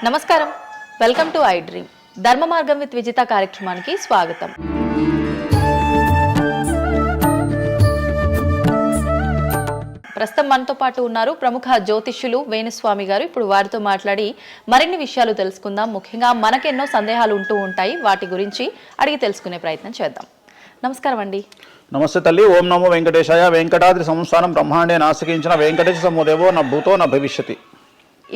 నమస్కారం, welcome to I dream. ధర్మ మార్గం విత్ విజిత కార్యక్రమానికి స్వాగతం. ప్రస్తుతం మనతో పాటు ఉన్నారు ప్రముఖ జ్యోతిష్యులు వేణుస్వామి గారు. ఇప్పుడు వారితో మాట్లాడి మరిన్ని విషయాలు తెలుసుకుందాం. ముఖ్యంగా మనకెన్నో సందేహాలు ఉంటూ ఉంటాయి, వాటి గురించి అడిగి తెలుసుకునే ప్రయత్నం చేద్దాం. నమస్కారం అండి. నమస్తే తల్లి. ఓం నమో వెంకటేశాయ. వెంకటాద్రి సంస్థానం బ్రహ్మాండే నాసికించిన వెంకటేశ సమోదేవో నా భూతో నా భవిష్యతి.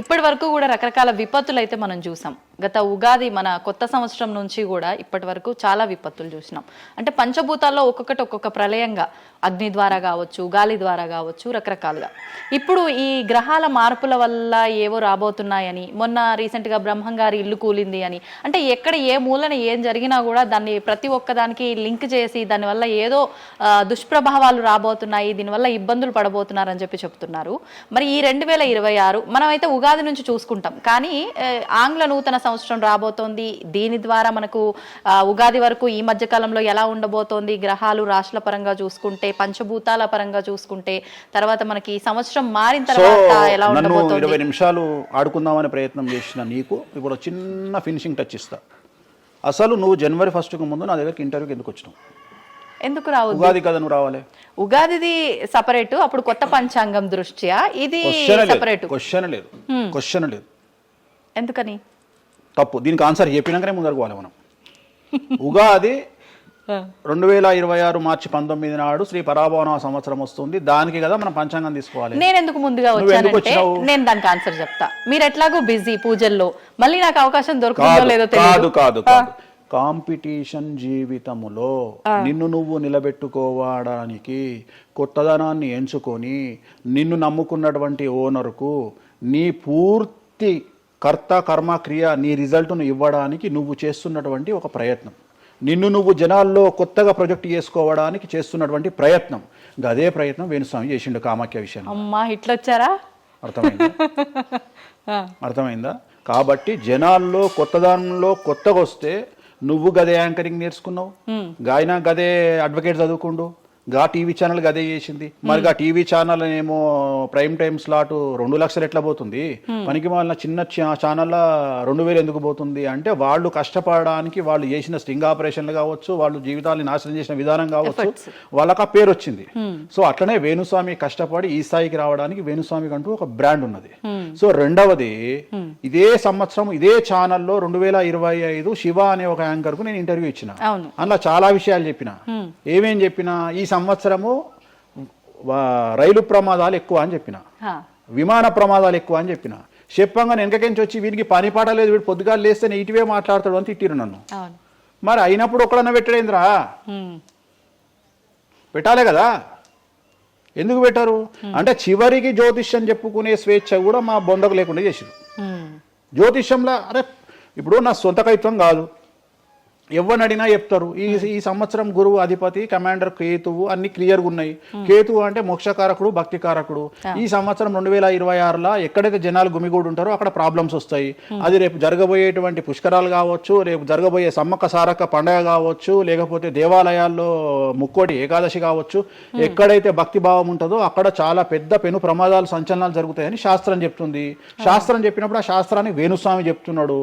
ఇప్పటి వరకు కూడా రకరకాల విపత్తులు అయితే మనం చూసాం. గత ఉగాది మన కొత్త సంవత్సరం నుంచి కూడా ఇప్పటి వరకు చాలా విపత్తులు చూసినాం. అంటే పంచభూతాల్లో ఒక్కొక్కటి ఒక్కొక్క ప్రళయంగా, అగ్ని ద్వారా కావచ్చు, గాలి ద్వారా కావచ్చు, రకరకాలుగా. ఇప్పుడు ఈ గ్రహాల మార్పుల వల్ల ఏవో రాబోతున్నాయని, మొన్న రీసెంట్గా బ్రహ్మంగారి ఇల్లు కూలింది అని, అంటే ఎక్కడ ఏ మూలన ఏం జరిగినా కూడా దాన్ని ప్రతి ఒక్కదానికి లింక్ చేసి దానివల్ల ఏదో దుష్ప్రభావాలు రాబోతున్నాయి, దీనివల్ల ఇబ్బందులు పడబోతున్నారని చెప్తున్నారు. మరి ఈ 2026 మనమైతే ఉగాది నుంచి చూసుకుంటాం, కానీ ఆంగ్ల నూతన సంవత్సరం రాబోతోంది. దీని ద్వారా మనకు ఉగాది వరకు ఈ మధ్య కాలంలో ఎలా ఉండబోతోంది, గ్రహాలు రాశుల పరంగా చూసుకుంటే, పంచభూతాల పరంగా చూసుకుంటే, తర్వాత మనకి సంవత్సరం మారిన తర్వాత ఎలా ఉండబోతోంది. 20 నిమిషాలు ఆడుకుందామనే ప్రయత్నం చేసిన నీకు ఇప్పుడు చిన్న ఫినిషింగ్ టచ్ ఇస్తా. అసలు నువ్వు జనవరి 1కు ముందు నా దగ్గరికి ఇంటర్వ్యూకి ఎందుకు వచ్చినావు? ఎందుకు రావు? ఉగాది కదా నువ్వు రావాలి. ఉగాదిది సపరేట్, అప్పుడు కొత్త పంచాంగం దృష్ట్యా ఇది సపరేట్. క్వశ్చన్ లేదు. ఎందుకని? తప్పు. దీనికి ఆన్సర్ చెప్పినాకనే ముందరకు పోవాలి మనం. ఉగాది 2026 మార్చి 19 నాడు శ్రీ పరాభవన సంవత్సరం వస్తుంది. దానికి కదా మనం పంచాంగం తీసుకోవాలి. నేను ఎందుకు ముందుగా వచ్చానంటే నేను దానికి ఆన్సర్ చెప్తా. మీరు ఎట్లాగో బిజీ పూజల్లో, మళ్ళీ నాకు అవకాశం దొరుకుతుందో లేదో తెలియదు. కాదు కాంపిటీషన్ జీవితములో నిన్ను నువ్వు నిలబెట్టుకోవడానికి కొత్తదనాన్ని ఎంచుకొని నిన్ను నమ్ముకున్నటువంటి ఓనర్కు నీ పూర్తి కర్త కర్మ క్రియ నీ రిజల్ట్ను ఇవ్వడానికి నువ్వు చేస్తున్నటువంటి ఒక ప్రయత్నం, నిన్ను నువ్వు జనాల్లో కొత్తగా ప్రొజెక్ట్ చేసుకోవడానికి చేస్తున్నటువంటి ప్రయత్నం. అదే ప్రయత్నం వేణుస్వామి చేసిండు కామాఖ్య విషయం. అమ్మా ఇట్లొచ్చారా? అర్థమైందా? కాబట్టి జనాల్లో కొత్తదానంలో కొత్తగా వస్తే నువ్వు గదే యాంకరింగ్ నేర్చుకున్నావు, గాయన గదే అడ్వకేట్ చదువుకుండు, గా టీవీ ఛానల్ గదే చేసింది. మరి గా టీవీ ఛానల్ ఏమో ప్రైమ్ టైమ్ స్లాట్ 2 లక్షలు ఎట్లా పోతుంది? పనికి వాళ్ళ చిన్న ఛానల్ 2000 ఎందుకు పోతుంది అంటే వాళ్ళు కష్టపడడానికి, వాళ్ళు చేసిన స్టింగ్ ఆపరేషన్లు కావచ్చు, వాళ్ళు జీవితాన్ని నాశనం చేసిన విధానం కావచ్చు, వాళ్ళకి ఆ పేరు వచ్చింది. సో అట్లనే వేణుస్వామి కష్టపడి ఈ స్థాయికి రావడానికి వేణుస్వామికి అంటూ ఒక బ్రాండ్ ఉన్నది. సో రెండవది, ఇదే సంవత్సరం ఇదే ఛానల్లో 2025 శివ అనే ఒక యాంకర్ కు నేను ఇంటర్వ్యూ ఇచ్చిన. అందులో చాలా విషయాలు చెప్పిన. ఏమేం చెప్పినా, ఈ సంవత్సరము రైలు ప్రమాదాలు ఎక్కువ అని చెప్పిన, విమాన ప్రమాదాలు ఎక్కువ అని చెప్పిన. చెప్పంగా వెనకకించి వచ్చి వీరికి పని పాట లేదు, వీడు పొద్దుగా లేస్తే నెగిటివే మాట్లాడతాడు అని తిట్టిరు నన్ను. మరి అయినప్పుడు ఒక్కడన్నా పెట్టడేంద్రా? పెట్టాలే కదా. ఎందుకు పెట్టారు అంటే చివరికి జ్యోతిష్యం చెప్పుకునే స్వేచ్ఛ కూడా మా బొందకు లేకుండా చేసిరు. జ్యోతిష్యంలో అరే ఇప్పుడు నా సొంత కవిత్వం కాదు, ఎవరిని అడిగినా చెప్తారు. ఈ సంవత్సరం గురువు అధిపతి కమాండర్ కేతువు అన్ని క్లియర్గా ఉన్నాయి. కేతువు అంటే మోక్షకారకుడు, భక్తికారకుడు. ఈ సంవత్సరం 2026లో ఎక్కడైతే జనాలు గుమిగూడు ఉంటారో అక్కడ ప్రాబ్లమ్స్ వస్తాయి. అది రేపు జరగబోయేటువంటి పుష్కరాలు కావచ్చు, రేపు జరగబోయే సమ్మక్క సారక్క పండగ కావచ్చు, లేకపోతే దేవాలయాల్లో ముక్కోటి ఏకాదశి కావచ్చు, ఎక్కడైతే భక్తి భావం ఉంటుందో అక్కడ చాలా పెద్ద పెను ప్రమాదాలు, సంచలనాలు జరుగుతాయని శాస్త్రం చెప్తుంది. శాస్త్రం చెప్పినప్పుడు ఆ శాస్త్రాన్ని వేణుస్వామి చెప్తున్నాడు.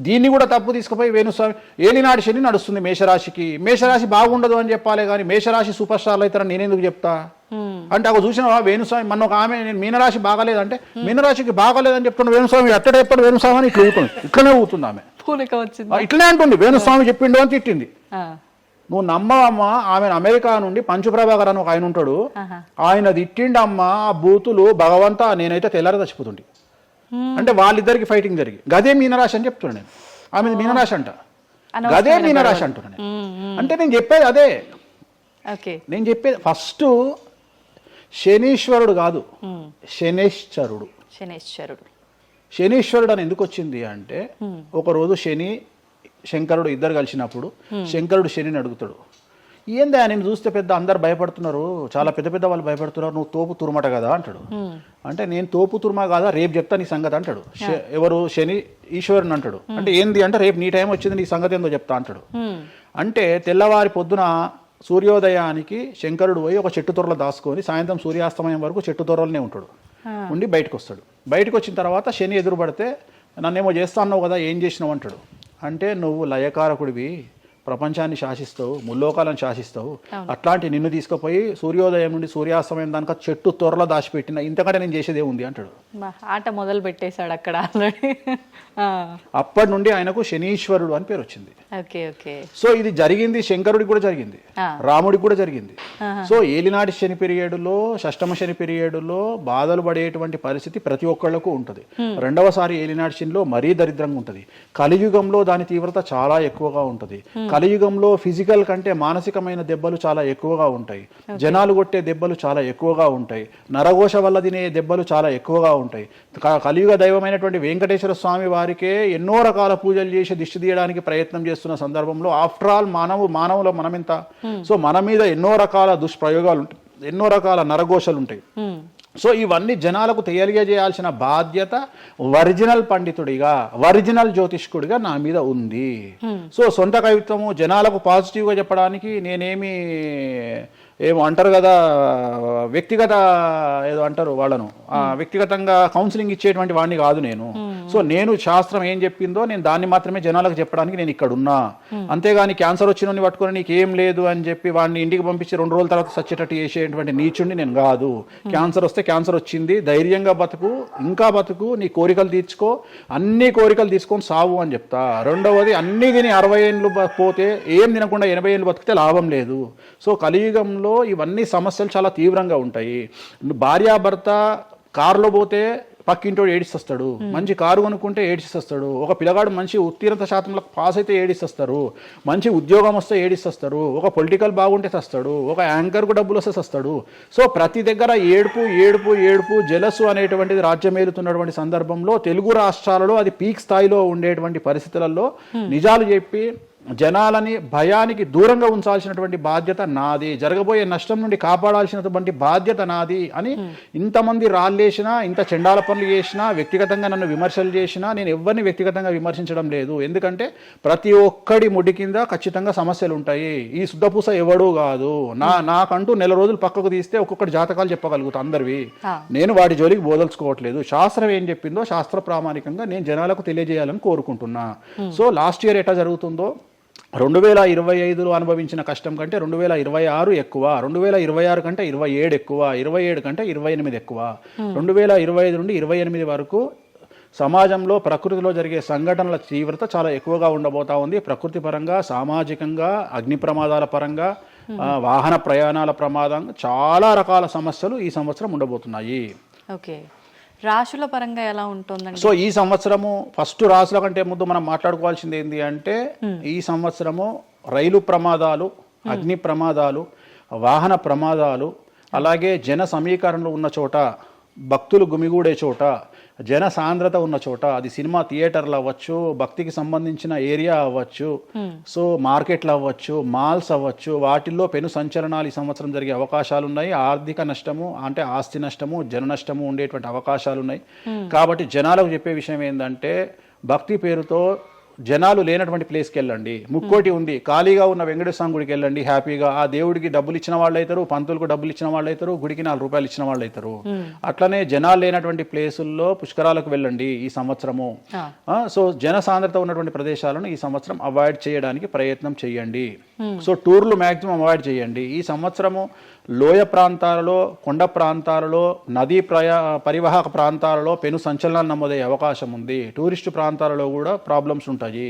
దీన్ని కూడా తప్పు తీసుకుపోయి వేణుస్వామి ఏలినాడు శని నడుస్తుంది మేషరాశికి, మేషరాశి బాగుండదు అని చెప్పాలి, కానీ మేషరాశి సూపర్ స్టార్లు అవుతారని నేనెందుకు చెప్తా అంటే, ఒక చూసినా వేణుస్వామి మన ఒక ఆమె నేను మీనరాశి బాగాలేదంటే మీనరాశికి బాగాలేదని చెప్తున్నా వేణుస్వామి ఎక్కడ చెప్పాడు వేణుస్వామి అని ఇట్లనే ఊతుంది ఆమె, ఇట్లనే అంటుంది వేణుస్వామి చెప్పిండు అని తిట్టింది. నువ్వు నమ్మవమ్మా, ఆమె అమెరికా నుండి పంచుప్రభాకర్ అని ఒక ఆయన ఉంటాడు, ఆయన తిట్టిండమ్మా ఆ బూతులు భగవంతా నేనైతే తెల్లారి చచ్చిపోతుండే. అంటే వాళ్ళిద్దరికి ఫైటింగ్ జరిగి గదే మీనరాశి అని చెప్తున్నా నేను. ఆమె మీనరాశి అంట, గదే మీనరాశి అంటున్నా నేను. అంటే నేను చెప్పేది అదే. నేను చెప్పేది ఫస్ట్ శనీశ్వరుడు కాదు, శనేశ్వరుడు. శనీశ్వరుడు అని ఎందుకు వచ్చింది అంటే, ఒకరోజు శని శంకరుడు ఇద్దరు కలిసినప్పుడు శంకరుడు శనిని అడుగుతాడు, ఏందా నేను చూస్తే పెద్ద అందరు భయపడుతున్నారు, చాలా పెద్ద పెద్ద వాళ్ళు భయపడుతున్నారు, నువ్వు తోపు తురుమట కదా అంటాడు. అంటే నేను తోపు తురుమా కాదా, రేపు చెప్తా నీ సంగతి అంటాడు. ఎవరు? శని ఈశ్వరుని అంటాడు. అంటే ఏంది అంటే, రేపు నీ టైం వచ్చింది, నీ సంగతి ఏందో చెప్తా అంటాడు. అంటే తెల్లవారి పొద్దున సూర్యోదయానికి శంకరుడు పోయి ఒక చెట్టు తొర్రలో దాచుకొని సాయంత్రం సూర్యాస్తమయం వరకు చెట్టు తొర్రలోనే ఉంటాడు. ఉండి బయటకు వస్తాడు. బయటకు వచ్చిన తర్వాత శని ఎదురుపడితే నన్నేమో చేస్తా అన్నావు కదా, ఏం చేసినావు అంటాడు. అంటే నువ్వు లయకారకుడివి, ప్రపంచాన్ని శాసిస్తావు, ముల్లోకాలను శాసిస్తావు, అట్లాంటి నిన్ను తీసుకుపోయి సూర్యోదయం నుండి సూర్యాస్తమయం దానిక చెట్టు త్వరలో దాచిపెట్టిన, ఇంతకంటే నేను చేసేదే ఉంది అంటాడు. ఆట మొదలు పెట్టేశాడు అక్కడ ఆల్రెడీ. అప్పటి నుండి ఆయనకు శనీశ్వరుడు అని పేరు వచ్చింది. Okay okay. సో ఇది జరిగింది శంకరుడికి కూడా జరిగింది, రాముడికి కూడా జరిగింది. సో ఏలినాటి శని పీరియడ్లో, షష్టమ శని పీరియడ్లో బాధలు పడేటువంటి పరిస్థితి ప్రతి ఒక్కళ్లకు ఉంటుంది. రెండవసారి ఏలినాటి శనిలో మరీ దరిద్రంగా ఉంటుంది. కలియుగంలో దాని తీవ్రత చాలా ఎక్కువగా ఉంటుంది. కలియుగంలో ఫిజికల్ కంటే మానసికమైన దెబ్బలు చాలా ఎక్కువగా ఉంటాయి. జనాలు కొట్టే దెబ్బలు చాలా ఎక్కువగా ఉంటాయి. నరఘోష వల్ల తినే దెబ్బలు చాలా ఎక్కువగా ఉంటాయి. కలియుగ దైవమైనటువంటి వెంకటేశ్వర స్వామి వారికే ఎన్నో రకాల పూజలు చేసి దిష్టి తీయడానికి ప్రయత్నం చేస్తున్న సందర్భంలో ఆఫ్టర్ ఆల్ మానవుల మనమెంత. సో మన మీద ఎన్నో రకాల దుష్ప్రయోగాలు ఉంటాయి, ఎన్నో రకాల నరఘోషలు ఉంటాయి. సో ఇవన్నీ జనాలకు తెలియజేయాల్సిన బాధ్యత ఒరిజినల్ పండితుడిగా, ఒరిజినల్ జ్యోతిష్కుడిగా నా మీద ఉంది. సో సొంత కవిత్వము జనాలకు పాజిటివ్గా చెప్పడానికి నేనేమి ఏమో అంటారు కదా, వ్యక్తిగత ఏదో అంటారు వాళ్ళను, వ్యక్తిగతంగా కౌన్సిలింగ్ ఇచ్చేటువంటి వాడిని కాదు నేను. సో నేను శాస్త్రం ఏం చెప్పిందో నేను దాన్ని మాత్రమే జనాలకు చెప్పడానికి నేను ఇక్కడ ఉన్నా. అంతేగాని క్యాన్సర్ వచ్చిన పట్టుకొని నీకు ఏం లేదు అని చెప్పి వాడిని ఇంటికి పంపించి 2 రోజుల తర్వాత సచ్చేటట్టు చేసేటువంటి నీచుండి నేను కాదు. క్యాన్సర్ వస్తే క్యాన్సర్ వచ్చింది, ధైర్యంగా బతుకు, ఇంకా బతుకు, నీ కోరికలు తీర్చుకో, అన్ని కోరికలు తీసుకొని సావు అని చెప్తా. రెండవది, అన్ని తిని 60 ఏళ్ళు పోతే ఏం తినకుండా 80 ఏళ్ళు బతికితే లాభం లేదు. సో కలియుగంలో ఇవన్నీ సమస్యలు చాలా తీవ్రంగా ఉంటాయి. భార్యాభర్త కారులో పోతే పక్కింటోడు ఏడిస్తాడు, మంచి కారు కొనుక్కుంటే ఏడిస్తాడు, ఒక పిల్లగాడు మంచి ఉత్తీర్ణత శాతంలో పాస్ అయితే ఏడిస్తారు, మంచి ఉద్యోగం వస్తే ఏడిస్తారు, ఒక పొలిటికల్ బాగుంటే తెస్తాడు, ఒక యాంకర్కు డబ్బులు వస్తే తెస్తాడు. సో ప్రతి దగ్గర ఏడుపు ఏడుపు ఏడుపు, జలసు అనేటువంటిది రాజ్యమేలుతున్నటువంటి సందర్భంలో తెలుగు రాష్ట్రాలలో అది పీక్ స్థాయిలో ఉండేటువంటి పరిస్థితులలో నిజాలు చెప్పి జనాలని భయానికి దూరంగా ఉంచాల్సినటువంటి బాధ్యత నాది, జరగబోయే నష్టం నుండి కాపాడాల్సినటువంటి బాధ్యత నాది అని ఇంతమంది రాళ్ళేసినా, ఇంత చెండాల పనులు చేసినా, వ్యక్తిగతంగా నన్ను విమర్శలు చేసినా నేను ఎవరిని వ్యక్తిగతంగా విమర్శించడం లేదు. ఎందుకంటే ప్రతి ఒక్కడి ముడి కింద ఖచ్చితంగా సమస్యలు ఉంటాయి. ఈ శుద్ధపూస ఎవడూ కాదు. నాకంటూ నెల రోజులు పక్కకు తీస్తే ఒక్కొక్కటి జాతకాలు చెప్పగలుగుతా అందరివి. నేను వాటి జోలికి బోదలుచుకోవట్లేదు. శాస్త్రం ఏం చెప్పిందో శాస్త్ర ప్రామాణికంగా నేను జనాలకు తెలియజేయాలని కోరుకుంటున్నా. సో లాస్ట్ ఇయర్ ఎట్లా జరుగుతుందో 2025లో అనుభవించిన కష్టం కంటే 2026 ఎక్కువ, 2026 కంటే 27 ఎక్కువ, 27 కంటే 28 ఎక్కువ. 2025 నుండి 28 వరకు సమాజంలో ప్రకృతిలో జరిగే సంఘటనల తీవ్రత చాలా ఎక్కువగా ఉండబోతా ఉంది. ప్రకృతి పరంగా, సామాజికంగా, అగ్ని ప్రమాదాల పరంగా, వాహన ప్రయాణాల ప్రమాదం, చాలా రకాల సమస్యలు ఈ సంవత్సరం ఉండబోతున్నాయి. ఓకే, రాశుల పరంగా ఎలా ఉంటుందండి? సో ఈ సంవత్సరము ఫస్ట్ రాశుల కంటే ముందు మనం మాట్లాడుకోవాల్సింది ఏంటి అంటే, ఈ సంవత్సరము రైలు ప్రమాదాలు, అగ్ని ప్రమాదాలు, వాహన ప్రమాదాలు, అలాగే జన సమీకరణలు ఉన్న చోట, భక్తులు గుమిగూడే చోట, జన సాంద్రత ఉన్న చోట, అది సినిమా థియేటర్లు అవ్వచ్చు, భక్తికి సంబంధించిన ఏరియా అవ్వచ్చు, సో మార్కెట్లు అవ్వచ్చు, మాల్స్ అవ్వచ్చు, వాటిల్లో పెను సంచలనాలు ఈ సంవత్సరం జరిగే అవకాశాలు ఉన్నాయి. ఆర్థిక నష్టము అంటే ఆస్తి నష్టము, జన నష్టము ఉండేటువంటి అవకాశాలు ఉన్నాయి. కాబట్టి జనాలకు చెప్పే విషయం ఏంటంటే, భక్తి పేరుతో జనాలు లేనటువంటి ప్లేస్కి వెళ్ళండి. ముక్కోటి ఉంది, ఖాళీగా ఉన్న వెంకటేశ్వర గుడికి వెళ్ళండి హ్యాపీగా. ఆ దేవుడికి డబ్బులు ఇచ్చిన వాళ్ళు అవుతారు, పంతులకు డబ్బులు ఇచ్చిన వాళ్ళు అవుతారు, గుడికి 4 రూపాయలు ఇచ్చిన వాళ్ళు అవుతారు. అట్లనే జనాలు లేనటువంటి ప్లేసుల్లో పుష్కరాలకు వెళ్ళండి ఈ సంవత్సరము. సో జన సాంద్రత ఉన్నటువంటి ప్రదేశాలను ఈ సంవత్సరం అవాయిడ్ చేయడానికి ప్రయత్నం చేయండి. సో టూర్లు మ్యాక్సిమం అవాయిడ్ చేయండి. ఈ సంవత్సరము లోయ ప్రాంతాలలో, కొండ ప్రాంతాలలో, నదీ పరివాహక ప్రాంతాలలో పెను సంచలనాలు నమోదయ్యే అవకాశం ఉంది. టూరిస్టు ప్రాంతాలలో కూడా ప్రాబ్లమ్స్ ఉంటాయి.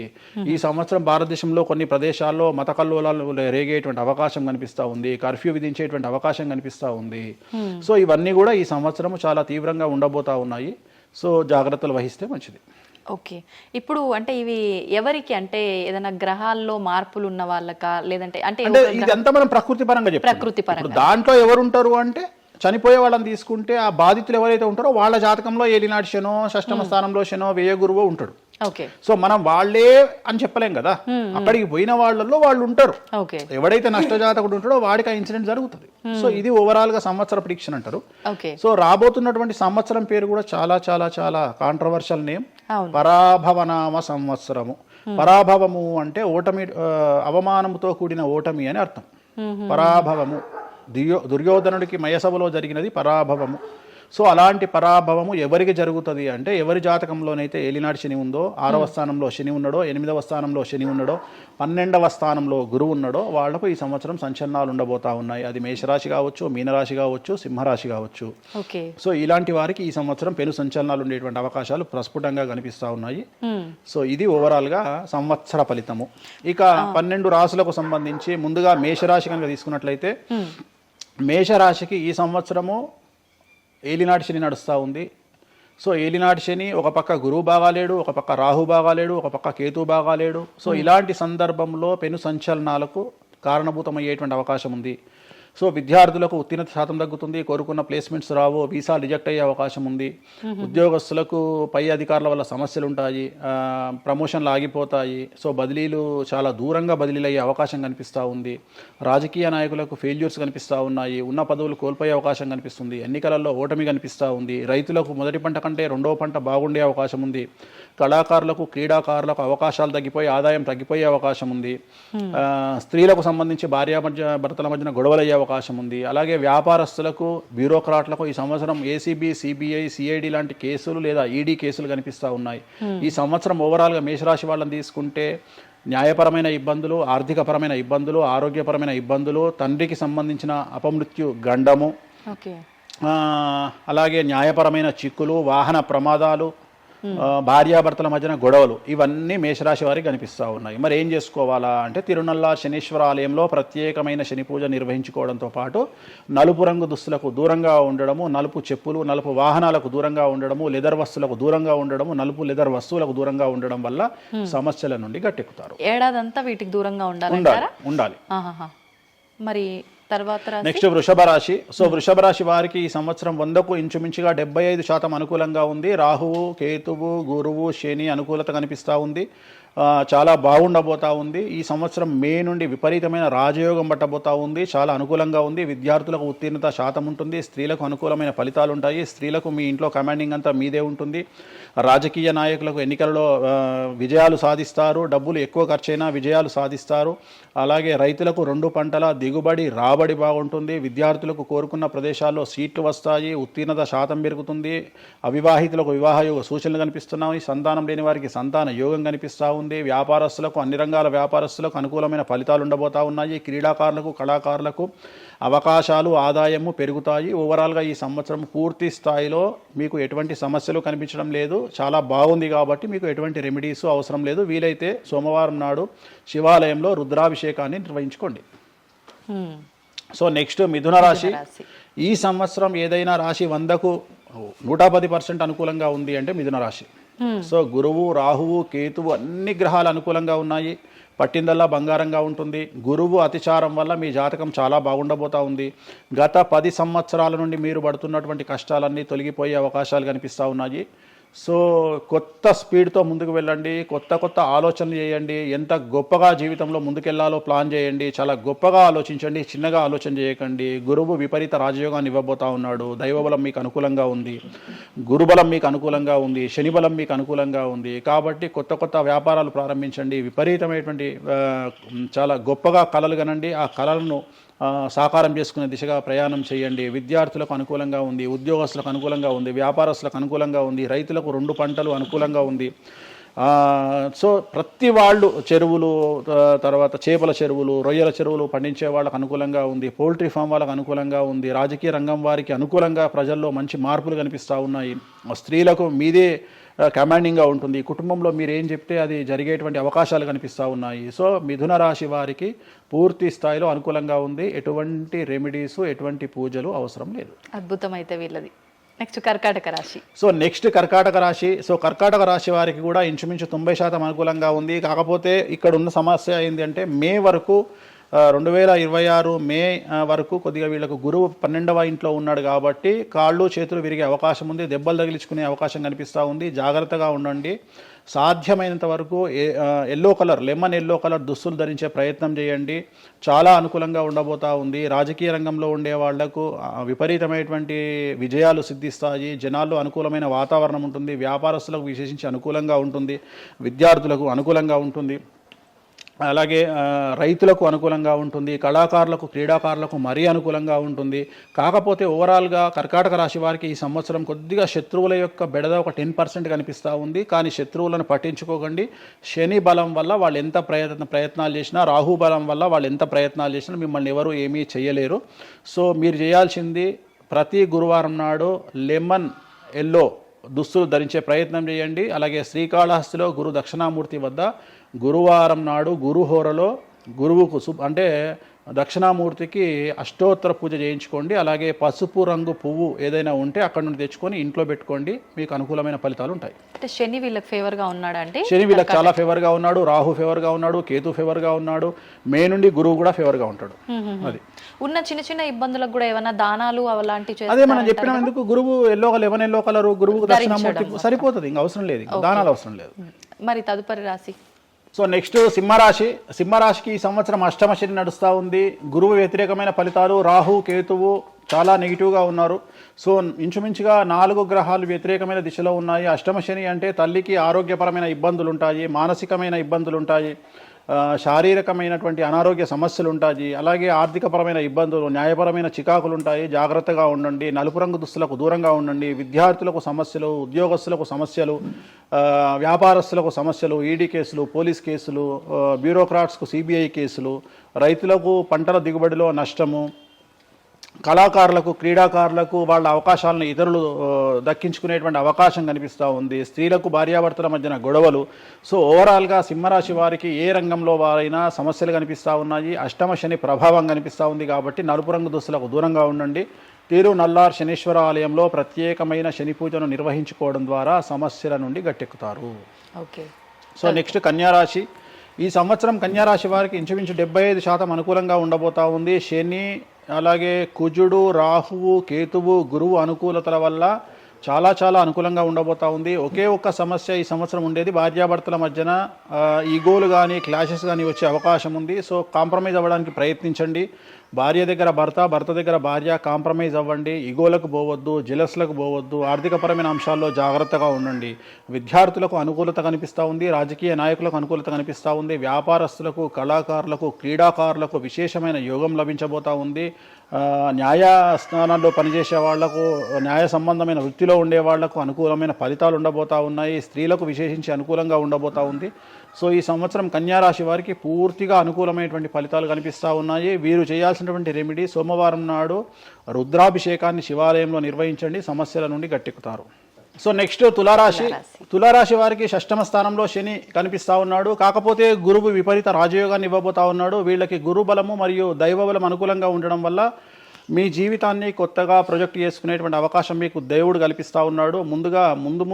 ఈ సంవత్సరం భారతదేశంలో కొన్ని ప్రదేశాల్లో మత కల్లోలాలు రేగేటువంటి అవకాశం కనిపిస్తూ ఉంది, కర్ఫ్యూ విధించేటువంటి అవకాశం కనిపిస్తూ ఉంది. సో ఇవన్నీ కూడా ఈ సంవత్సరం చాలా తీవ్రంగా ఉండబోతా ఉన్నాయి. సో జాగ్రత్తలు వహిస్తే మంచిది. ఓకే, ఇప్పుడు అంటే ఇవి ఎవరికి, అంటే ఏదైనా గ్రహాల్లో మార్పులు ఉన్న వాళ్ళకా, లేదంటే అంటే ఇదంతా మనం ప్రకృతి పరంగా చెప్పాలి. ప్రకృతి పరంగా దాంట్లో ఎవరు ఉంటారు అంటే, చనిపోయే వాళ్ళని తీసుకుంటే ఆ బాధితులు ఎవరైతే ఉంటారో వాళ్ళ జాతకంలో ఏలినాటి శనో, షష్టమ స్థానంలో శనో, వ్యయ గురువో ఉంటాడు. సో మనం వాళ్ళే అని చెప్పలేం కదా, అక్కడికి పోయిన వాళ్ళల్లో వాళ్ళు ఉంటారు. ఎవడైతే నష్టజాతకుడు ఉంటాడో వాడికి ఆ ఇన్సిడెంట్ జరుగుతుంది. సో ఇది ఓవరాల్ గా సంవత్సర ప్రిడిక్షన్ అంటారు. సో రాబోతున్నటువంటి సంవత్సరం పేరు కూడా చాలా చాలా చాలా కాంట్రవర్షియల్ నేమ్, పరాభవనామ సంవత్సరము. పరాభవము అంటే ఓటమి, అవమానముతో కూడిన ఓటమి అని అర్థం. పరాభవము, దుర్యోధనుడికి మయసభలో జరిగినది పరాభవము. సో అలాంటి పరాభవము ఎవరికి జరుగుతుంది అంటే ఎవరి జాతకంలోనైతే ఏలినాటి శని ఉందో 6వ స్థానంలో శని ఉన్నాడో 8వ స్థానంలో శని ఉన్నాడో 12వ స్థానంలో గురువు ఉన్నాడో వాళ్లకు ఈ సంవత్సరం సంచలనాలు ఉండబోతా ఉన్నాయి. అది మేషరాశి కావచ్చు, మీనరాశి కావచ్చు, సింహరాశి కావచ్చు. సో ఇలాంటి వారికి ఈ సంవత్సరం పెను సంచలనాలు ఉండేటువంటి అవకాశాలు ప్రస్ఫుటంగా కనిపిస్తూ ఉన్నాయి. సో ఇది ఓవరాల్గా సంవత్సర ఫలితము. ఇక 12 రాశులకు సంబంధించి ముందుగా మేషరాశి కనుక తీసుకున్నట్లయితే మేషరాశికి ఈ సంవత్సరము ఏలినాటి శని నడుస్తూ ఉంది. సో ఏలినాటి శని ఒక పక్క గురువు బాగాలేడు, ఒక పక్క రాహు బాగాలేడు, ఒక పక్క కేతు బాగాలేడు. సో ఇలాంటి సందర్భంలో పెను సంచలనాలకు కారణభూతమయ్యేటువంటి అవకాశం ఉంది. సో విద్యార్థులకు ఉత్తీర్ణత శాతం తగ్గుతుంది, కోరుకున్న ప్లేస్మెంట్స్ రావు, వీసా రిజెక్ట్ అయ్యే అవకాశం ఉంది. ఉద్యోగస్తులకు పై అధికారుల వల్ల సమస్యలు ఉంటాయి, ప్రమోషన్లు ఆగిపోతాయి. సో బదిలీలు చాలా దూరంగా బదిలీలు అయ్యే అవకాశం కనిపిస్తూ ఉంది. రాజకీయ నాయకులకు ఫెయిల్యూర్స్ కనిపిస్తూ ఉన్నాయి, ఉన్న పదవులు కోల్పోయే అవకాశం కనిపిస్తుంది, ఎన్నికలలో ఓటమి కనిపిస్తూ ఉంది. రైతులకు మొదటి పంట కంటే రెండవ పంట బాగుండే అవకాశం ఉంది. కళాకారులకు క్రీడాకారులకు అవకాశాలు తగ్గిపోయి ఆదాయం తగ్గిపోయే అవకాశం ఉంది. స్త్రీలకు సంబంధించి భర్తల మధ్యన గొడవలు అయ్యే అవకాశం ఉంది. అలాగే వ్యాపారస్తులకు బ్యూరోక్రాట్లకు ఈ సంవత్సరం ఏసీబీ, సిబిఐ, సిఐడి లాంటి కేసులు లేదా ఈడీ కేసులు కనిపిస్తూ ఉన్నాయి. ఈ సంవత్సరం ఓవరాల్గా మేషరాశి వాళ్ళని తీసుకుంటే న్యాయపరమైన ఇబ్బందులు, ఆర్థికపరమైన ఇబ్బందులు, ఆరోగ్యపరమైన ఇబ్బందులు, తండ్రికి సంబంధించిన అపమృత్యు గండము, అలాగే న్యాయపరమైన చిక్కులు, వాహన ప్రమాదాలు, భార్యాభర్తల మధ్యన గొడవలు, ఇవన్నీ మేషరాశి వారికి కనిపిస్తూ ఉన్నాయి. మరి ఏం చేసుకోవాలా అంటే తిరునల్ల శనీశ్వర ఆలయంలో ప్రత్యేకమైన శని పూజ నిర్వహించుకోవడంతో పాటు నలుపు రంగు దుస్తులకు దూరంగా ఉండడము, నలుపు చెప్పులు, నలుపు వాహనాలకు దూరంగా ఉండడము, లెదర్ వస్తువులకు దూరంగా ఉండడము, నలుపు లెదర్ వస్తువులకు దూరంగా ఉండడం వల్ల సమస్యల నుండి గట్టెక్కుతారు. ఏడాదంతా వీటికి దూరంగా ఉండాలి. మరి తర్వాత నెక్స్ట్ వృషభ రాశి. సో వృషభ రాశి వారికి ఈ సంవత్సరం 100కు ఇంచుమించుగా 75% అనుకూలంగా ఉంది. రాహువు, కేతువు, గురువు, శని అనుకూలత కనిపిస్తూ ఉంది. చాలా బాగుండబోతా ఉంది. ఈ సంవత్సరం మే నుండి విపరీతమైన రాజయోగం పట్టబోతా ఉంది. చాలా అనుకూలంగా ఉంది. విద్యార్థులకు ఉత్తీర్ణత శాతం ఉంటుంది. స్త్రీలకు అనుకూలమైన ఫలితాలు ఉంటాయి. స్త్రీలకు మీ ఇంట్లో కమాండింగ్ అంతా మీదే ఉంటుంది. రాజకీయ నాయకులకు ఎన్నికలలో విజయాలు సాధిస్తారు. డబ్బులు ఎక్కువ ఖర్చైనా విజయాలు సాధిస్తారు. అలాగే రైతులకు 2 పంటల దిగుబడి రాబడి బాగుంటుంది. విద్యార్థులకు కోరుకున్న ప్రదేశాల్లో సీట్లు వస్తాయి. ఉత్తీర్ణత శాతం పెరుగుతుంది. అవివాహితులకు వివాహ యోగ సూచనలు కనిపిస్తున్నాయి. సంతానం లేని వారికి సంతాన యోగం కనిపిస్తూ ఉంది. వ్యాపారస్తులకు అన్ని రంగాల వ్యాపారస్తులకు అనుకూలమైన ఫలితాలు ఉండబోతా ఉన్నాయి. క్రీడాకారులకు, కళాకారులకు అవకాశాలు, ఆదాయము పెరుగుతాయి. ఓవరాల్గా ఈ సంవత్సరం పూర్తి స్థాయిలో మీకు ఎటువంటి సమస్యలు కనిపించడం లేదు. చాలా బాగుంది కాబట్టి మీకు ఎటువంటి రెమెడీస్ అవసరం లేదు. వీలైతే సోమవారం నాడు శివాలయంలో రుద్రాభిషేకాన్ని నిర్వహించుకోండి. సో నెక్స్ట్ మిథున రాశి. ఈ సంవత్సరం ఏదైనా రాశి 100కు 110% అనుకూలంగా ఉంది అంటే మిథున రాశి. సో గురువు, రాహువు, కేతువు అన్ని గ్రహాలు అనుకూలంగా ఉన్నాయి. పట్టిందల్లా బంగారంగా ఉంటుంది. గురువు అతిచారం వల్ల మీ జాతకం చాలా బాగుండబోతా ఉంది. గత 10 సంవత్సరాల నుండి మీరు పడుతున్నటువంటి కష్టాలన్నీ తొలగిపోయే అవకాశాలు కనిపిస్తూ ఉన్నాయి. సో కొత్త స్పీడ్తో ముందుకు వెళ్ళండి. కొత్త ఆలోచనలు చేయండి. ఎంత గొప్పగా జీవితంలో ముందుకెళ్లాలో ప్లాన్ చేయండి. చాలా గొప్పగా ఆలోచించండి. చిన్నగా ఆలోచన చేయకండి. గురువు విపరీత రాజయోగాన్ని ఇవ్వబోతా ఉన్నాడు. దైవబలం మీకు అనుకూలంగా ఉంది. గురుబలం మీకు అనుకూలంగా ఉంది. శనిబలం మీకు అనుకూలంగా ఉంది. కాబట్టి కొత్త వ్యాపారాలు ప్రారంభించండి. విపరీతమైనటువంటి చాలా గొప్పగా కలలు కనండి. ఆ కళలను సాకారం చేసుకునే దిశగా ప్రయాణం చేయండి. విద్యార్థులకు అనుకూలంగా ఉంది. ఉద్యోగస్తులకు అనుకూలంగా ఉంది. వ్యాపారస్తులకు అనుకూలంగా ఉంది. రైతులకు 2 పంటలు అనుకూలంగా ఉంది. సో ప్రతి వాళ్ళు చెరువులు, తర్వాత చేపల చెరువులు, రొయ్యల చెరువులు పండించే వాళ్ళకు అనుకూలంగా ఉంది. పౌల్ట్రీ ఫామ్ వాళ్ళకు అనుకూలంగా ఉంది. రాజకీయ రంగం వారికి అనుకూలంగా ప్రజల్లో మంచి మార్పులు కనిపిస్తూ ఉన్నాయి. స్త్రీలకు మీదే కమాండింగ్గా ఉంటుంది. కుటుంబంలో మీరు ఏం చెప్తే అది జరిగేటువంటి అవకాశాలు కనిపిస్తూ ఉన్నాయి. సో మిథున రాశి వారికి పూర్తి స్థాయిలో అనుకూలంగా ఉంది. ఎటువంటి రెమెడీస్, ఎటువంటి పూజలు అవసరం లేదు. అద్భుతం అయితే వీళ్ళది. నెక్స్ట్ కర్కాటక రాశి. సో నెక్స్ట్ కర్కాటక రాశి. సో కర్కాటక రాశి వారికి కూడా ఇంచుమించు 90% అనుకూలంగా ఉంది. కాకపోతే ఇక్కడ ఉన్న సమస్య ఏంటి అంటే మే వరకు 2026 మే వరకు కొద్దిగా వీళ్ళకు గురువు 12వ ఇంట్లో ఉన్నాడు కాబట్టి కాళ్ళు చేతులు విరిగే అవకాశం ఉంది. దెబ్బలు తగిలించుకునే అవకాశం కనిపిస్తూ ఉంది. జాగ్రత్తగా ఉండండి. సాధ్యమైనంత వరకు లెమన్ ఎల్లో కలర్ దుస్తులు ధరించే ప్రయత్నం చేయండి. చాలా అనుకూలంగా ఉండబోతా ఉంది. రాజకీయ రంగంలో ఉండే వాళ్లకు విపరీతమైనటువంటి విజయాలు సిద్ధిస్తాయి. జనాల్లో అనుకూలమైన వాతావరణం ఉంటుంది. వ్యాపారస్తులకు విశేషించి అనుకూలంగా ఉంటుంది. విద్యార్థులకు అనుకూలంగా ఉంటుంది. అలాగే రైతులకు అనుకూలంగా ఉంటుంది, కళాకారులకు క్రీడాకారులకు మరీ అనుకూలంగా ఉంటుంది. కాకపోతే ఓవరాల్గా కర్కాటక రాశి వారికి ఈ సంవత్సరం కొద్దిగా శత్రువుల యొక్క బెడద ఒక 10% కనిపిస్తూ ఉంది. కానీ శత్రువులను పట్టించుకోకండి. శని బలం వల్ల వాళ్ళు ఎంత ప్రయత్నాలు చేసినా, రాహు బలం వల్ల వాళ్ళు ఎంత ప్రయత్నాలు చేసినా మిమ్మల్ని ఎవరు ఏమీ చేయలేరు. సో మీరు చేయాల్సింది ప్రతి గురువారం నాడు లెమన్ ఎల్లో దుస్తులు ధరించే ప్రయత్నం చేయండి. అలాగే శ్రీకాళహస్తిలో గురు దక్షిణామూర్తి వద్ద గురువారం నాడు గురుహోరలో గురువుకు అంటే దక్షిణామూర్తికి అష్టోత్తర పూజ చేయించుకోండి. అలాగే పసుపు రంగు పువ్వు ఏదైనా ఉంటే అక్కడ నుండి తెచ్చుకొని ఇంట్లో పెట్టుకోండి. మీకు అనుకూలమైన ఫలితాలు ఉంటాయి. అంటే శని వీళ్ళకి ఫేవర్గా ఉన్నాడు అంటే శని వీళ్ళకి చాలా ఫేవర్గా ఉన్నాడు, రాహు ఫేవర్గా ఉన్నాడు, కేతు ఫేవర్గా ఉన్నాడు, మే నుండి గురువు కూడా ఫేవర్గా ఉంటాడు. అది ఉన్న చిన్న చిన్న ఇబ్బందులకు కూడా ఏమైనా దానాలు అలాంటివి అదే మనం చెప్పిన ఎందుకు గురువు లెమన్ ఎల్లో కలర్ గురువుకు దక్షిణామూర్తి సరిపోతుంది, ఇంకా అవసరం లేదు, దానాలు అవసరం లేదు. మరి తదుపరి రాశి సో నెక్స్ట్ సింహరాశికి ఈ సంవత్సరం అష్టమ శని నడుస్తూ ఉంది. గురువు వ్యతిరేకమైన ఫలితాలు, రాహు కేతువు చాలా నెగిటివ్గా ఉన్నారు. సో ఇంచుమించుగా 4 గ్రహాలు వ్యతిరేకమైన దిశలో ఉన్నాయి. అష్టమ శని అంటే తల్లికి ఆరోగ్యపరమైన ఇబ్బందులు ఉంటాయి, మానసికమైన ఇబ్బందులు ఉంటాయి, శారీరకమైనటువంటి అనారోగ్య సమస్యలు ఉంటాయి, అలాగే ఆర్థికపరమైన ఇబ్బందులు, న్యాయపరమైన చికాకులు ఉంటాయి. జాగ్రత్తగా ఉండండి. నలుపు రంగు దుస్తులకు దూరంగా ఉండండి. విద్యార్థులకు సమస్యలు, ఉద్యోగస్తులకు సమస్యలు, వ్యాపారస్తులకు సమస్యలు, ఈడీ కేసులు, పోలీస్ కేసులు, బ్యూరోక్రాట్స్కు సిబిఐ కేసులు, రైతులకు పంటల దిగుబడిలో నష్టము, కళాకారులకు క్రీడాకారులకు వాళ్ళ అవకాశాలను ఇతరులు దక్కించుకునేటువంటి అవకాశం కనిపిస్తూ ఉంది. స్త్రీలకు భార్యాభర్తల మధ్యన గొడవలు. సో ఓవరాల్గా సింహరాశి వారికి ఏ రంగంలో వారైనా సమస్యలు కనిపిస్తూ ఉన్నాయి. అష్టమ శని ప్రభావం కనిపిస్తూ ఉంది కాబట్టి నలుపు రంగు దుస్తులకు దూరంగా ఉండండి. తిరునల్లార్ శనీశ్వర ఆలయంలో ప్రత్యేకమైన శని పూజను నిర్వహించుకోవడం ద్వారా సమస్యల నుండి గట్టెక్కుతారు. ఓకే. సో నెక్స్ట్ కన్యారాశి. ఈ సంవత్సరం కన్యారాశి వారికి ఇంచుమించు 75% అనుకూలంగా ఉండబోతా ఉంది. శని అలాగే కుజుడు, రాహువు, కేతువు, గురువు అనుకూలతల వల్ల చాలా అనుకూలంగా ఉండబోతా ఉంది. ఒకే ఒక్క సమస్య ఈ సంవత్సరం ఉండేది, భార్యాభర్తల మధ్యన ఈగోలు కానీ క్లాషెస్ కానీ వచ్చే అవకాశం ఉంది. సో కాంప్రమైజ్ అవ్వడానికి ప్రయత్నించండి. భార్య దగ్గర భర్త, భర్త దగ్గర భార్య, కాంప్రమైజ్ అవ్వండి. ఈగోలకు పోవద్దు, జెలస్లకు పోవద్దు. ఆర్థికపరమైన అంశాల్లో జాగ్రత్తగా ఉండండి. విద్యార్థులకు అనుకూలత కనిపిస్తూ ఉంది, రాజకీయ నాయకులకు అనుకూలత కనిపిస్తూ ఉంది, వ్యాపారస్తులకు, కళాకారులకు, క్రీడాకారులకు విశేషమైన యోగం లభించబోతూ ఉంది. న్యాయస్థానాల్లో పనిచేసే వాళ్లకు, న్యాయ సంబంధమైన వృత్తిలో ఉండే వాళ్లకు అనుకూలమైన ఫలితాలు ఉండబోతూ ఉన్నాయి. స్త్రీలకు విశేషించి అనుకూలంగా ఉండబోతూ ఉంది. సో ఈ సంవత్సరం కన్యారాశి వారికి పూర్తిగా అనుకూలమైనటువంటి ఫలితాలు కనిపిస్తూ ఉన్నాయి. వీరు చేయాల్సినటువంటి రెమెడీ సోమవారం నాడు రుద్రాభిషేకాన్ని శివాలయంలో నిర్వహించండి, సమస్యల నుండి గట్టెక్కుతారు. సో నెక్స్ట్ తులారాశి వారికి 6వ స్థానంలో శని కనిపిస్తూ ఉన్నాడు. కాకపోతే గురువు విపరీత రాజయోగాన్ని ఇవ్వబోతా ఉన్నాడు. వీళ్ళకి గురు బలము మరియు దైవ బలం అనుకూలంగా ఉండడం వల్ల మీ జీవితాన్ని కొత్తగా ప్రొజెక్ట్ చేసుకునేటువంటి అవకాశం మీకు దేవుడు కల్పిస్తూ ఉన్నాడు.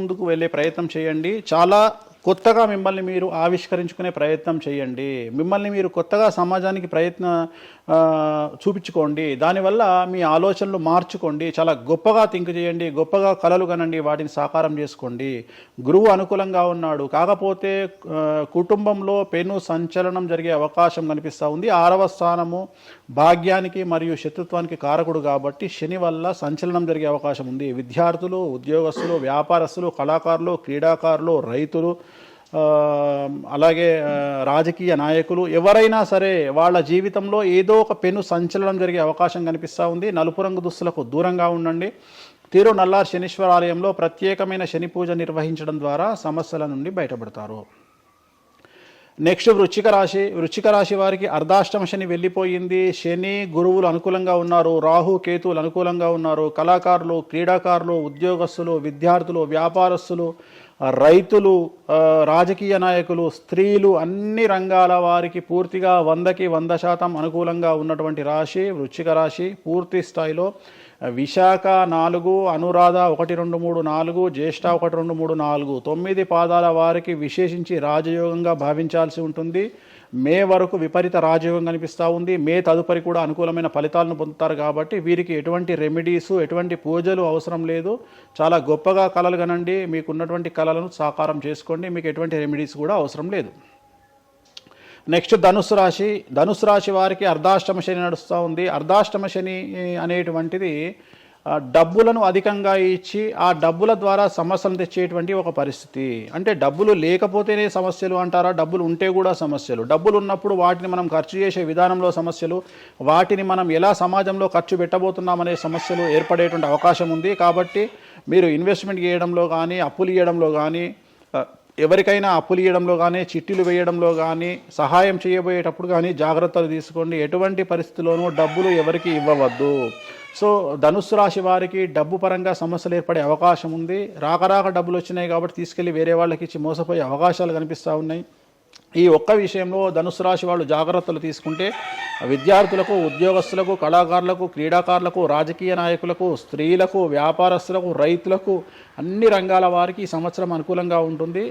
ముందుకు వెళ్ళే ప్రయత్నం చేయండి. చాలా కొత్తగా మిమ్మల్ని మీరు ఆవిష్కరించుకునే ప్రయత్నం చేయండి. మిమ్మల్ని మీరు కొత్తగా సమాజానికి చూపించుకోండి. దానివల్ల మీ ఆలోచనలు మార్చుకోండి. చాలా గొప్పగా థింక్ చేయండి, గొప్పగా కలలు కనండి, వాటిని సాకారం చేసుకోండి. గురువు అనుకూలంగా ఉన్నాడు. కాకపోతే కుటుంబంలో పెను సంచలనం జరిగే అవకాశం కనిపిస్తూ ఉంది. 6వ స్థానము భాగ్యానికి మరియు శత్రుత్వానికి కారకుడు కాబట్టి శని వల్ల సంచలనం జరిగే అవకాశం ఉంది. విద్యార్థులు, ఉద్యోగస్తులు, వ్యాపారస్తులు, కళాకారులు, క్రీడాకారులు, రైతులు, అలాగే రాజకీయ నాయకులు ఎవరైనా సరే వాళ్ళ జీవితంలో ఏదో ఒక పెను సంచలనం జరిగే అవకాశం కనిపిస్తూ ఉంది. నలుపు రంగు దుస్తులకు దూరంగా ఉండండి. తిరునల్లార్ శనీశ్వర ఆలయంలో ప్రత్యేకమైన శని పూజ నిర్వహించడం ద్వారా సమస్యల నుండి బయటపడతారు. నెక్స్ట్ వృశ్చిక రాశి వారికి అర్ధాష్టమ శని వెళ్ళిపోయింది. శని గురువులు అనుకూలంగా ఉన్నారు, రాహు కేతువులు అనుకూలంగా ఉన్నారు. కళాకారులు, క్రీడాకారులు, ఉద్యోగస్తులు, విద్యార్థులు, వ్యాపారస్తులు, రైతులు, రాజకీయ నాయకులు, స్త్రీలు, అన్ని రంగాల వారికి పూర్తిగా 100కి 100% అనుకూలంగా ఉన్నటువంటి రాశి వృశ్చిక రాశి. పూర్తి స్థాయిలో విశాఖ 4, అనురాధ 1, 2, 3, 4, జ్యేష్ఠ 1, 2, 3, 4, 9 పాదాల వారికి విశేషించి రాజయోగంగా భావించాల్సి ఉంటుంది. మే వరకు విపరీత రాజయోగం కనిపిస్తూ ఉంది. మే తదుపరి కూడా అనుకూలమైన ఫలితాలను పొందుతారు. కాబట్టి వీరికి ఎటువంటి రెమెడీసు, ఎటువంటి పూజలు అవసరం లేదు. చాలా గొప్పగా కళలు కనండి. మీకున్నటువంటి కళలను సాకారం చేసుకోండి. మీకు ఎటువంటి రెమెడీస్ కూడా అవసరం లేదు. నెక్స్ట్ ధనుసు రాశి వారికి అర్ధాష్టమ శని నడుస్తూ ఉంది. అర్ధాష్టమ శని అనేటువంటిది డబ్బులను అధికంగా ఇచ్చి ఆ డబ్బుల ద్వారా సమస్యలు తెచ్చేటువంటి ఒక పరిస్థితి. అంటే డబ్బులు లేకపోతేనే సమస్యలు అంటారా? డబ్బులు ఉంటే కూడా సమస్యలు. డబ్బులు ఉన్నప్పుడు వాటిని మనం ఖర్చు చేసే విధానంలో సమస్యలు, వాటిని మనం ఎలా సమాజంలో ఖర్చు పెట్టబోతున్నామనే సమస్యలు ఏర్పడేటువంటి అవకాశం ఉంది. కాబట్టి మీరు ఇన్వెస్ట్మెంట్ చేయడంలో కానీ, అప్పులు ఇవ్వడంలో కానీ, ఎవరికైనా అప్పులు ఇవ్వడంలో కానీ, చిట్టీలు వేయడంలో కానీ, సహాయం చేయబోయేటప్పుడు కానీ జాగ్రత్తలు తీసుకోండి. ఎటువంటి పరిస్థితుల్లోనూ డబ్బులు ఎవరికి ఇవ్వవద్దు. సో ధనుస్సు రాశి వారికి డబ్బు పరంగా సమస్యలు ఏర్పడే అవకాశం ఉంది. రాక డబ్బులు వచ్చినాయి కాబట్టి తీసుకెళ్ళి వేరే వాళ్ళకి ఇచ్చి మోసపోయే అవకాశాలు కనిపిస్తూ ఉన్నాయి. ఈ ఒక్క విషయంలో ధనుసు రాశి వాళ్ళు జాగ్రత్తలు తీసుకుంటే విద్యార్థులకు, ఉద్యోగస్తులకు, కళాకారులకు, క్రీడాకారులకు, రాజకీయ నాయకులకు, స్త్రీలకు, వ్యాపారస్తులకు, రైతులకు, అన్ని రంగాల వారికి ఈ సంవత్సరం అనుకూలంగా ఉంటుంది.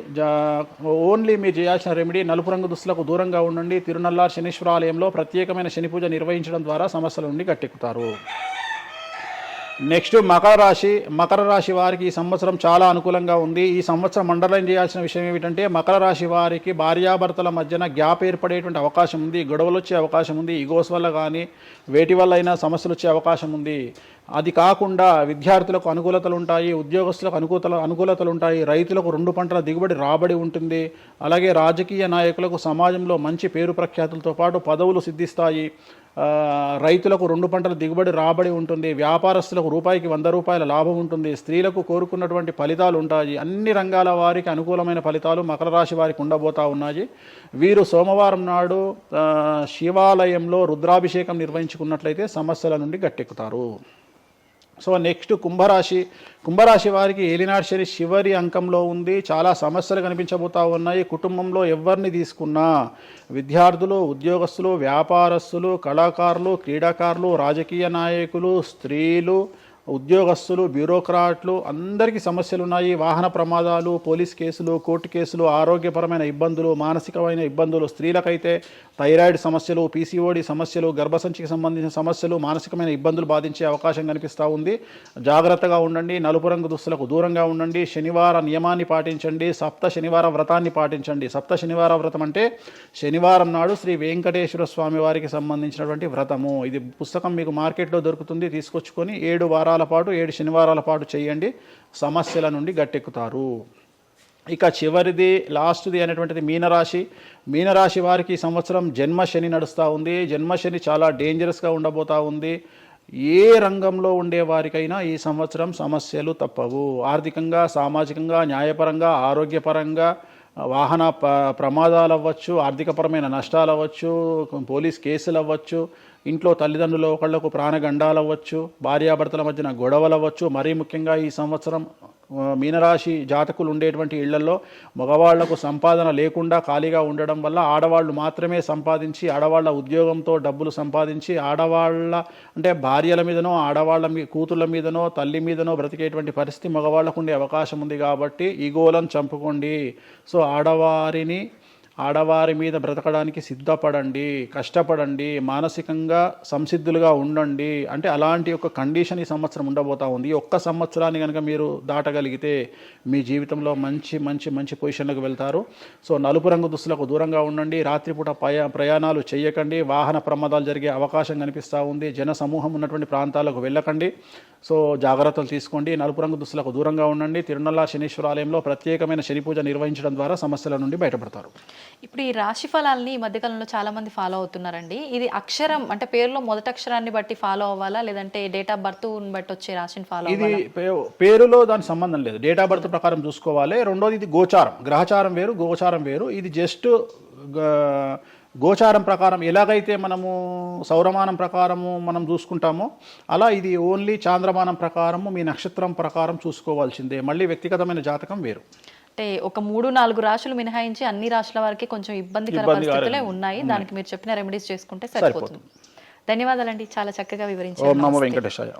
ఓన్లీ మీరు చేయాల్సిన రెమెడీ నలుపు రంగు దుస్తులకు దూరంగా ఉండండి. తిరునల్లార్ శనీశ్వర ఆలయంలో ప్రత్యేకమైన శని పూజ నిర్వహించడం ద్వారా సమస్యల నుండి గట్టెక్కుతారు. నెక్స్ట్ మకర రాశి వారికి ఈ సంవత్సరం చాలా అనుకూలంగా ఉంది. ఈ సంవత్సరం అండర్లైన్ చేయాల్సిన విషయం ఏమిటంటే మకర రాశి వారికి భార్యాభర్తల మధ్యన గ్యాప్ ఏర్పడేటువంటి అవకాశం ఉంది. గొడవలు వచ్చే అవకాశం ఉంది. ఈగోస్ వల్ల కానీ వేటి వల్ల అయినా సమస్యలు వచ్చే అవకాశం ఉంది. అది కాకుండా విద్యార్థులకు అనుకూలతలు ఉంటాయి, ఉద్యోగస్తులకు అనుకూలతలు ఉంటాయి, రైతులకు 2 పంటల దిగుబడి రాబడి ఉంటుంది. అలాగే రాజకీయ నాయకులకు సమాజంలో మంచి పేరు ప్రఖ్యాతులతో పాటు పదవులు సిద్ధిస్తాయి. రైతులకు 2 పంటల దిగుబడి రాబడి ఉంటుంది. వ్యాపారస్తులకు రూపాయికి 100 రూపాయల లాభం ఉంటుంది. స్త్రీలకు కోరుకున్నటువంటి ఫలితాలు ఉంటాయి. అన్ని రంగాల వారికి అనుకూలమైన ఫలితాలు మకర రాశి వారికి ఉండబోతా ఉన్నాయి. వీరు సోమవారం నాడు శివాలయంలో రుద్రాభిషేకం నిర్వహించుకున్నట్లయితే సమస్యల నుండి గట్టెక్కుతారు. సో నెక్స్ట్ కుంభరాశి వారికి ఏలినాటి శని చివరి అంకంలో ఉంది. చాలా సమస్యలు కనిపించబోతా ఉన్నాయి. కుటుంబంలో ఎవరిని తీసుకున్నా విద్యార్థులు, ఉద్యోగస్తులు, వ్యాపారస్తులు, కళాకారులు, క్రీడాకారులు, రాజకీయ నాయకులు, స్త్రీలు, ఉద్యోగస్తులు, బ్యూరోక్రాట్లు అందరికీ సమస్యలు ఉన్నాయి. వాహన ప్రమాదాలు, పోలీస్ కేసులు, కోర్టు కేసులు, ఆరోగ్యపరమైన ఇబ్బందులు, మానసికమైన ఇబ్బందులు, స్త్రీలకైతే థైరాయిడ్ సమస్యలు, పీసీఓడి సమస్యలు, గర్భసంచికి సంబంధించిన సమస్యలు, మానసికమైన ఇబ్బందులు బాధించే అవకాశం కనిపిస్తూ ఉంది. జాగ్రత్తగా ఉండండి. నలుపు రంగు దుస్తులకు దూరంగా ఉండండి. శనివార నియమాన్ని పాటించండి. సప్త శనివార వ్రతాన్ని పాటించండి. సప్త శనివార వ్రతం అంటే శనివారం నాడు శ్రీ వెంకటేశ్వర స్వామి వారికి సంబంధించినటువంటి వ్రతము. ఇది పుస్తకం మీకు మార్కెట్లో దొరుకుతుంది. తీసుకొచ్చుకొని 7 వారాల పాటు 7 శనివారాల పాటు చేయండి. సమస్యల నుండి గట్టెక్కుతారు. ఇక చివరిది లాస్ట్ది అనేటువంటిది మీనరాశి వారికి ఈ సంవత్సరం జన్మశని నడుస్తూ ఉంది. జన్మశని చాలా డేంజరస్గా ఉండబోతూ ఉంది. ఏ రంగంలో ఉండే వారికైనా ఈ సంవత్సరం సమస్యలు తప్పవు. ఆర్థికంగా, సామాజికంగా, న్యాయపరంగా, ఆరోగ్యపరంగా, వాహన ప్రమాదాలు అవ్వచ్చు, ఆర్థికపరమైన నష్టాలు అవ్వచ్చు, పోలీస్ కేసులు అవ్వచ్చు, ఇంట్లో తల్లిదండ్రులు ఒకళ్లకు ప్రాణగండాలు అవ్వచ్చు, భార్యాభర్తల మధ్యన గొడవలు అవ్వచ్చు. మరీ ముఖ్యంగా ఈ సంవత్సరం మీనరాశి జాతకులు ఉండేటువంటి ఇళ్లలో మగవాళ్లకు సంపాదన లేకుండా ఖాళీగా ఉండడం వల్ల ఆడవాళ్ళు మాత్రమే సంపాదించి, ఆడవాళ్ల ఉద్యోగంతో డబ్బులు సంపాదించి, ఆడవాళ్ళ అంటే భార్యల మీదనో, ఆడవాళ్ళ కూతుళ్ళ మీదనో, తల్లి మీదనో బ్రతికేటువంటి పరిస్థితి మగవాళ్లకు ఉండే అవకాశం ఉంది. కాబట్టి ఈగోలను చంపుకోండి. సో ఆడవారి మీద బ్రతకడానికి సిద్ధపడండి, కష్టపడండి, మానసికంగా సంసిద్ధులుగా ఉండండి. అంటే అలాంటి ఒక కండిషన్ ఈ సంవత్సరం ఉండబోతా ఉంది. ఈ ఒక్క సంవత్సరాన్ని కనుక మీరు దాటగలిగితే మీ జీవితంలో మంచి మంచి మంచి పొజిషన్లకు వెళ్తారు. సో నలుపు రంగు దుస్తులకు దూరంగా ఉండండి. రాత్రిపూట ప్రయాణాలు చేయకండి. వాహన ప్రమాదాలు జరిగే అవకాశం కనిపిస్తూ ఉంది. జన సమూహం ఉన్నటువంటి ప్రాంతాలకు వెళ్ళకండి. సో జాగ్రత్తలు తీసుకోండి. నలుపు రంగు దుస్తులకు దూరంగా ఉండండి. తిరునల్లార్ శనీశ్వర ఆలయంలో ప్రత్యేకమైన శని పూజ నిర్వహించడం ద్వారా సమస్యల నుండి బయటపడతారు. ఇప్పుడు ఈ రాశి ఫలాల్ని ఈ మధ్యకాలంలో చాలా మంది ఫాలో అవుతున్నారండి. ఇది అక్షరం అంటే పేరులో మొదటి అక్షరాన్ని బట్టి ఫాలో అవ్వాలా, లేదంటే డేట్ ఆఫ్ బర్త్ బట్టి వచ్చే రాశిని ఫాలో ఇది పేరులో దాని సంబంధం లేదు. డేట్ ఆఫ్ బర్త్ ప్రకారం చూసుకోవాలి. రెండోది ఇది గోచారం, గ్రహచారం వేరు, గోచారం వేరు. ఇది జస్ట్ గోచారం ప్రకారం ఎలాగైతే మనము సౌరమానం ప్రకారము మనం చూసుకుంటామో అలా ఇది ఓన్లీ చాంద్రమానం ప్రకారము మీ నక్షత్రం ప్రకారం చూసుకోవాల్సిందే. మళ్ళీ వ్యక్తిగతమైన జాతకం వేరు. అంటే ఒక 3-4 రాశులు మినహాయించి అన్ని రాశుల వారికి కొంచెం ఇబ్బందికర పరిస్థితులే ఉన్నాయి. దానికి మీరు చెప్పిన రెమెడీస్ చేసుకుంటే సరిపోతుంది. ధన్యవాదాలండి, చాలా చక్కగా వివరించారు. ఓం నమో వెంకటేశాయ.